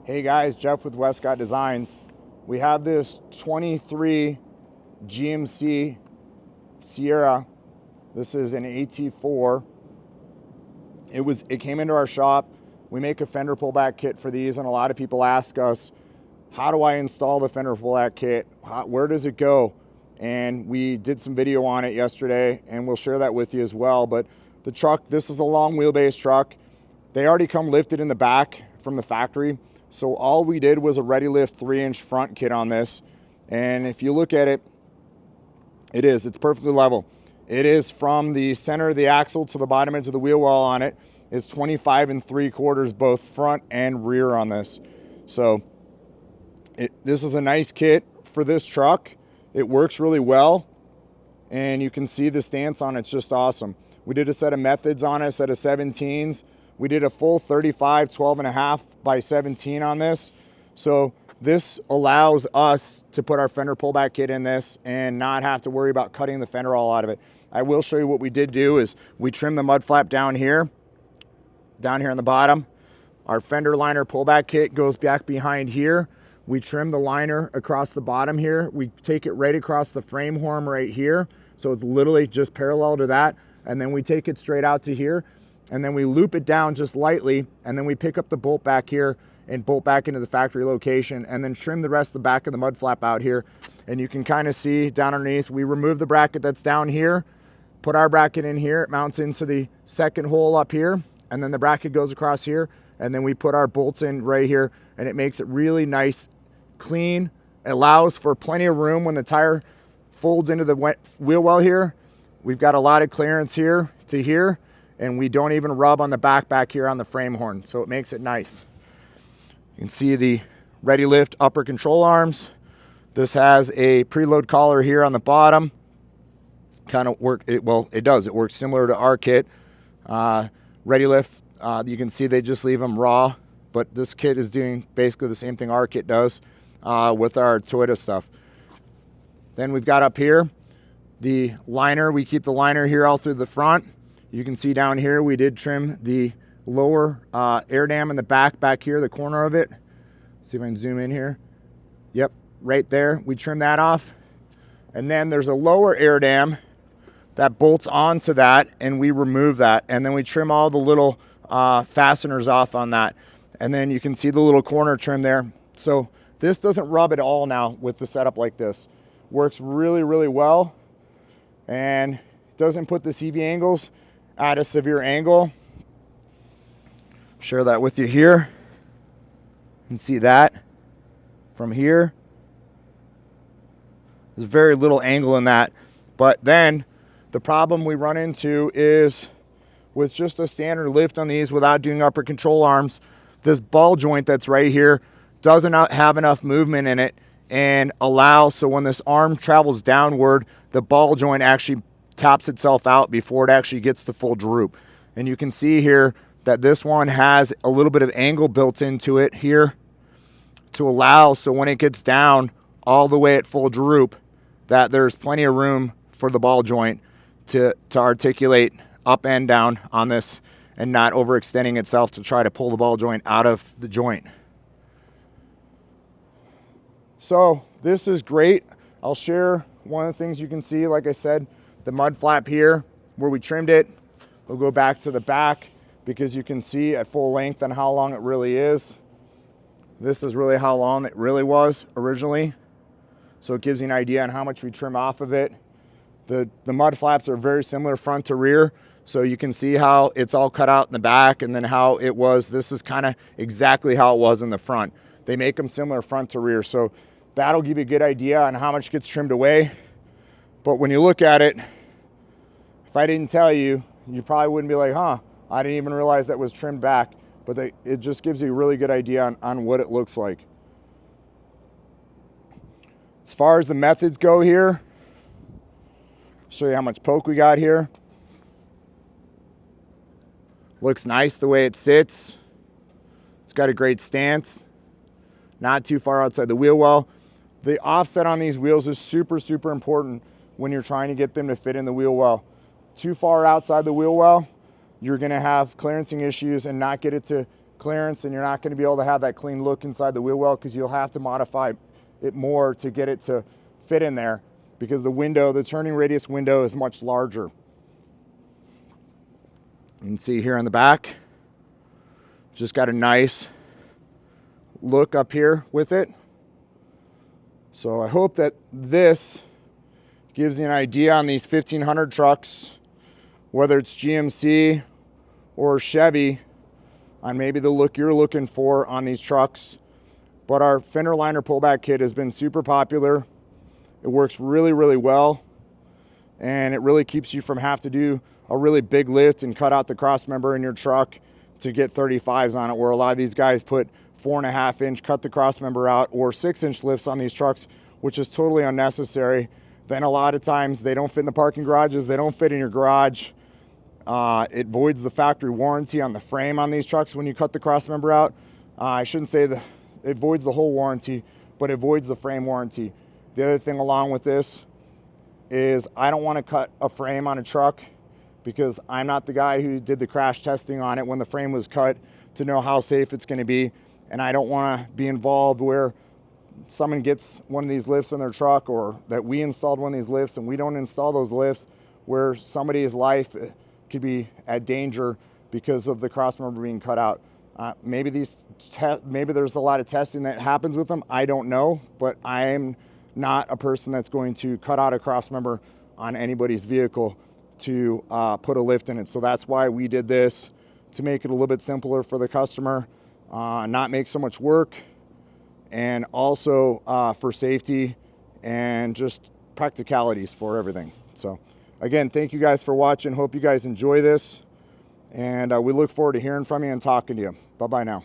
Hey guys, Jeff with Westcott Designs. We have this 23 GMC Sierra. This is an AT4. It came into our shop. We make a fender pullback kit for these, and a lot of people ask us, how do I install the fender pullback kit? Where does it go? And we did some video on it yesterday, and we'll share that with you as well. But the truck, this is a long wheelbase truck. They already come lifted in the back from the factory. So all we did was a ready lift 3-inch front kit on this. And if you look at it, it's perfectly level. It is from the center of the axle to the bottom edge of the wheel well on it. It's 25 3/4 both front and rear on this. So this is a nice kit for this truck. It works really well. And you can see the stance on it's just awesome. We did a set of methods on it, a set of 17s. We did a full 35, 12.5 by 17 on this. So this allows us to put our fender pullback kit in this and not have to worry about cutting the fender all out of it. I will show you what we did do is we trimmed the mud flap down here on the bottom. Our fender liner pullback kit goes back behind here. We trim the liner across the bottom here. We take it right across the frame horn right here. So it's literally just parallel to that. And then we take it straight out to here. And then we loop it down just lightly, and then we pick up the bolt back here and bolt back into the factory location, and then trim the rest of the back of the mud flap out here. And you can kind of see down underneath, we remove the bracket that's down here, put our bracket in here, it mounts into the second hole up here, and then the bracket goes across here, and then we put our bolts in right here, and it makes it really nice, clean, allows for plenty of room when the tire folds into the wheel well here. We've got a lot of clearance here to here, and we don't even rub on the back here on the frame horn, so it makes it nice. You can see the ready lift upper control arms. This has a preload collar here on the bottom. It does. It works similar to our kit. Ready lift, you can see they just leave them raw, but this kit is doing basically the same thing our kit does with our Toyota stuff. Then we've got up here the liner. We keep the liner here all through the front. You can see down here, we did trim the lower air dam in the back here, the corner of it. See if I can zoom in here. Yep, right there. We trim that off. And then there's a lower air dam that bolts onto that, and we remove that. And then we trim all the little fasteners off on that. And then you can see the little corner trim there. So this doesn't rub at all now with the setup like this. Works really, really well. And doesn't put the CV angles at a severe angle. Share that with you here. You can see that from here. There's very little angle in that. But then the problem we run into is with just a standard lift on these without doing upper control arms, this ball joint that's right here doesn't have enough movement in it and allows, so when this arm travels downward, the ball joint actually tops itself out before it actually gets the full droop. And you can see here that this one has a little bit of angle built into it here to allow, so when it gets down all the way at full droop, that there's plenty of room for the ball joint to articulate up and down on this and not overextending itself to try to pull the ball joint out of the joint. So this is great. I'll share one of the things you can see, like I said, the mud flap here where we trimmed it. We'll go back to the back because you can see at full length on how long it really is. This is really how long it really was originally. So it gives you an idea on how much we trim off of it. The mud flaps are very similar front to rear. So you can see how it's all cut out in the back and then how it was. This is kind of exactly how it was in the front. They make them similar front to rear. So that'll give you a good idea on how much gets trimmed away. But when you look at it, if I didn't tell you, you probably wouldn't be like, huh, I didn't even realize that was trimmed back. But it just gives you a really good idea on what it looks like. As far as the methods go here, show you how much poke we got here. Looks nice the way it sits. It's got a great stance. Not too far outside the wheel well. The offset on these wheels is super, super important when you're trying to get them to fit in the wheel well. Too far outside the wheel well, you're gonna have clearancing issues and not get it to clearance, and you're not going to be able to have that clean look inside the wheel well because you'll have to modify it more to get it to fit in there, because the turning radius window is much larger. You can see here on the back, just got a nice look up here with it. So I hope that this gives you an idea on these 1500 trucks, whether it's GMC or Chevy, on maybe the look you're looking for on these trucks. But our fender liner pullback kit has been super popular. It works really, really well, and it really keeps you from having to do a really big lift and cut out the cross member in your truck to get 35s on it, where a lot of these guys put 4.5 inch, cut the cross member out, or 6 inch lifts on these trucks, which is totally unnecessary. Then a lot of times they don't fit in the parking garages, they don't fit in your garage. It voids the factory warranty on the frame on these trucks when you cut the cross member out. I shouldn't say that it voids the whole warranty, but it voids the frame warranty. The other thing along with this is I don't want to cut a frame on a truck, because I'm not the guy who did the crash testing on it when the frame was cut to know how safe it's going to be. And I don't want to be involved where someone gets one of these lifts in their truck, or that we installed one of these lifts and we don't install those lifts, where somebody's life could be at danger because of the cross member being cut out. Maybe there's a lot of testing that happens with them. I don't know, but I'm not a person that's going to cut out a cross member on anybody's vehicle to put a lift in it. So that's why we did this, to make it a little bit simpler for the customer, not make so much work, and also for safety and just practicalities for everything. So again, thank you guys for watching. Hope you guys enjoy this, and we look forward to hearing from you and talking to you. Bye-bye now.